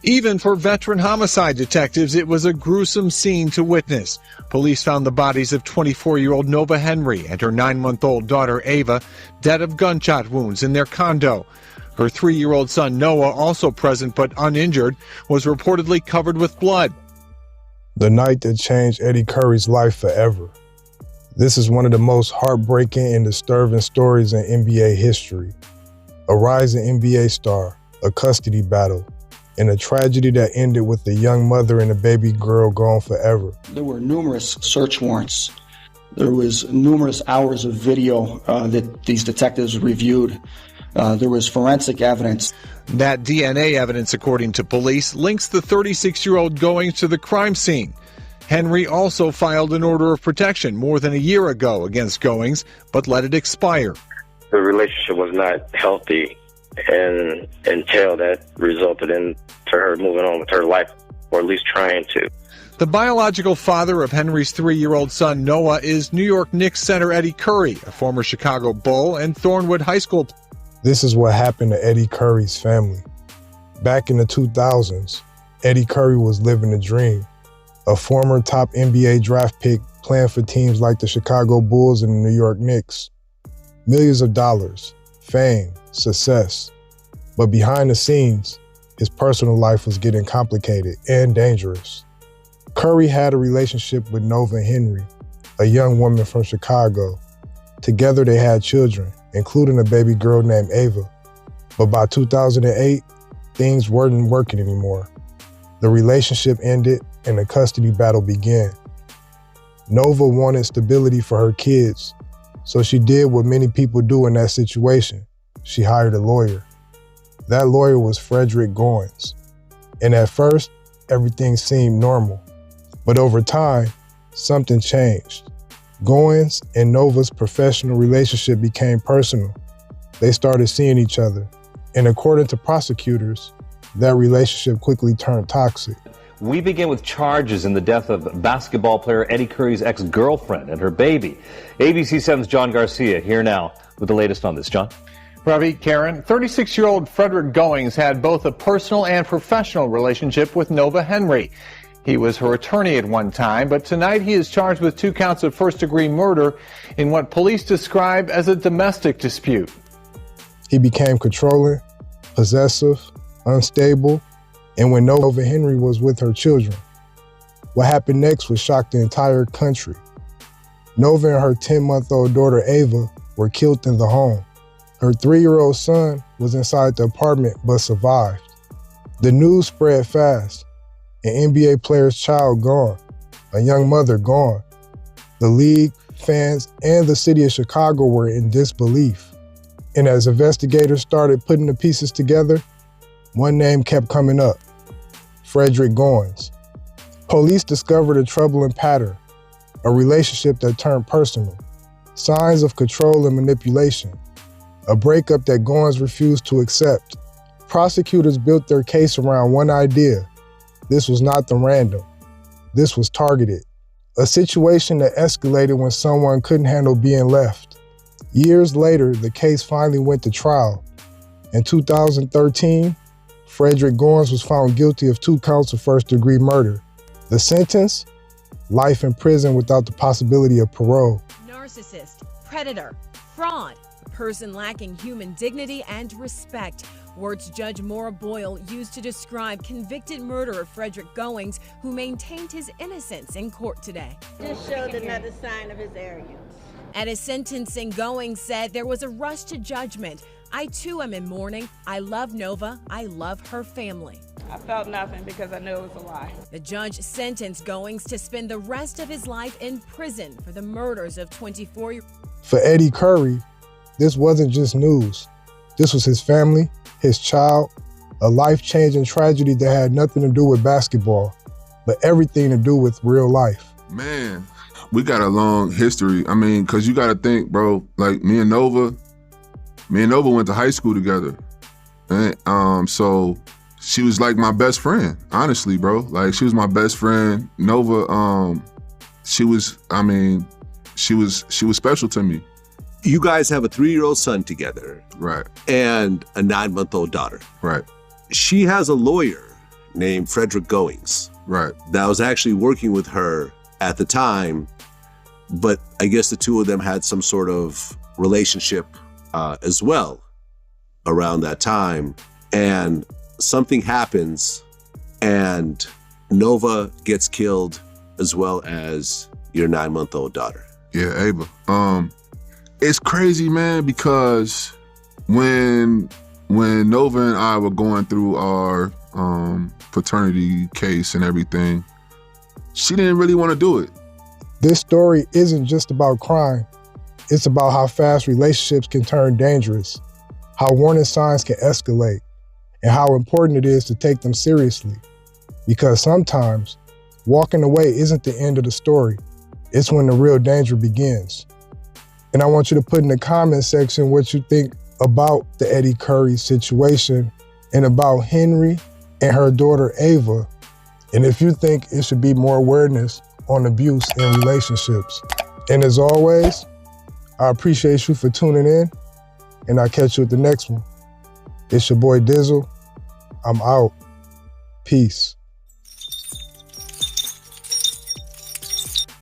Even for veteran homicide detectives, it was a gruesome scene to witness. Police found the bodies of 24-year-old Nova Henry and her 9-month-old daughter Ava dead of gunshot wounds in their condo. Her 3-year-old son Noah, also present but uninjured, was reportedly covered with blood. The night that changed Eddy Curry's life forever. This is one of the most heartbreaking and disturbing stories in NBA history. A rising NBA star, a custody battle, and a tragedy that ended with a young mother and a baby girl gone forever. There were numerous search warrants. There was numerous hours of video that these detectives reviewed. There was forensic evidence. That DNA evidence, according to police, links the 36-year-old Goings to the crime scene. Henry also filed an order of protection more than a year ago against Goings, but let it expire. The relationship was not healthy, and until that resulted in her moving on with her life, or at least trying to. The biological father of Henry's 3-year-old son Noah is New York Knicks center Eddy Curry, a former Chicago Bull and Thornwood High School. This is what happened to Eddy Curry's family. Back in the 2000s, Eddy Curry was living a dream. A former top NBA draft pick playing for teams like the Chicago Bulls and the New York Knicks. Millions of dollars, fame, success. But behind the scenes, his personal life was getting complicated and dangerous. Curry had a relationship with Nova Henry, a young woman from Chicago. Together they had children, including a baby girl named Ava. But by 2008, things weren't working anymore. The relationship ended and the custody battle began. Nova wanted stability for her kids, so she did what many people do in that situation. She hired a lawyer. That lawyer was Frederick Goins. And at first, everything seemed normal. But over time, something changed. Goins and Nova's professional relationship became personal. They started seeing each other. And according to prosecutors, that relationship quickly turned toxic. We begin with charges in the death of basketball player Eddy Curry's ex-girlfriend and her baby. ABC 7's John Garcia here now with the latest on this. John? Ravi, Karen, 36-year-old Frederick Goings had both a personal and professional relationship with Nova Henry. He was her attorney at one time, but tonight he is charged with 2 counts of first-degree murder in what police describe as a domestic dispute. He became controlling, possessive, unstable, and when Nova Henry was with her children. What happened next would shock the entire country. Nova and her 10-month-old daughter Ava were killed in the home. Her 3-year-old son was inside the apartment but survived. The news spread fast. An NBA player's child gone, a young mother gone. The league, fans, and the city of Chicago were in disbelief. And as investigators started putting the pieces together, one name kept coming up: Frederick Goins. Police discovered a troubling pattern, a relationship that turned personal, signs of control and manipulation, a breakup that Goins refused to accept. Prosecutors built their case around one idea. This was not the random. This was targeted. A situation that escalated when someone couldn't handle being left. Years later, the case finally went to trial. In 2013, Frederick Goins was found guilty of 2 counts of first-degree murder. The sentence? Life in prison without the possibility of parole. Narcissist, predator, fraud, a person lacking human dignity and respect. Words Judge Maura Boyle used to describe convicted murderer Frederick Goings, who maintained his innocence in court today. Just showed another sign of his arrogance. At his sentencing, Goings said there was a rush to judgment. I too am in mourning. I love Nova. I love her family. I felt nothing because I knew it was a lie. The judge sentenced Goings to spend the rest of his life in prison for the murders of 24-year-olds. For Eddy Curry, this wasn't just news. This was his family, his child, a life-changing tragedy that had nothing to do with basketball, but everything to do with real life. Man, we got a long history. I mean, because you got to think, bro, like me and Nova went to high school together. And, so she was like my best friend, honestly, bro. Like, she was my best friend. Nova, she was special to me. You guys have a 3-year-old son together. Right. And a 9-month-old daughter. Right. She has a lawyer. named Frederick Goings. Right. That was actually working with her at the time, but I guess the two of them had some sort of relationship as well around that time. And something happens and Nova gets killed as well as your 9-month-old daughter. Yeah, Ava. It's crazy, man, because when Nova and I were going through our paternity case and everything, she didn't really want to do it. This story isn't just about crime. It's about how fast relationships can turn dangerous, how warning signs can escalate, and how important it is to take them seriously. Because sometimes walking away isn't the end of the story. It's when the real danger begins. And I want you to put in the comment section what you think about the Eddy Curry situation and about Henry and her daughter Ava. And if you think it should be more awareness on abuse in relationships. And as always, I appreciate you for tuning in, and I'll catch you at the next one. It's your boy Dizzle. I'm out. Peace.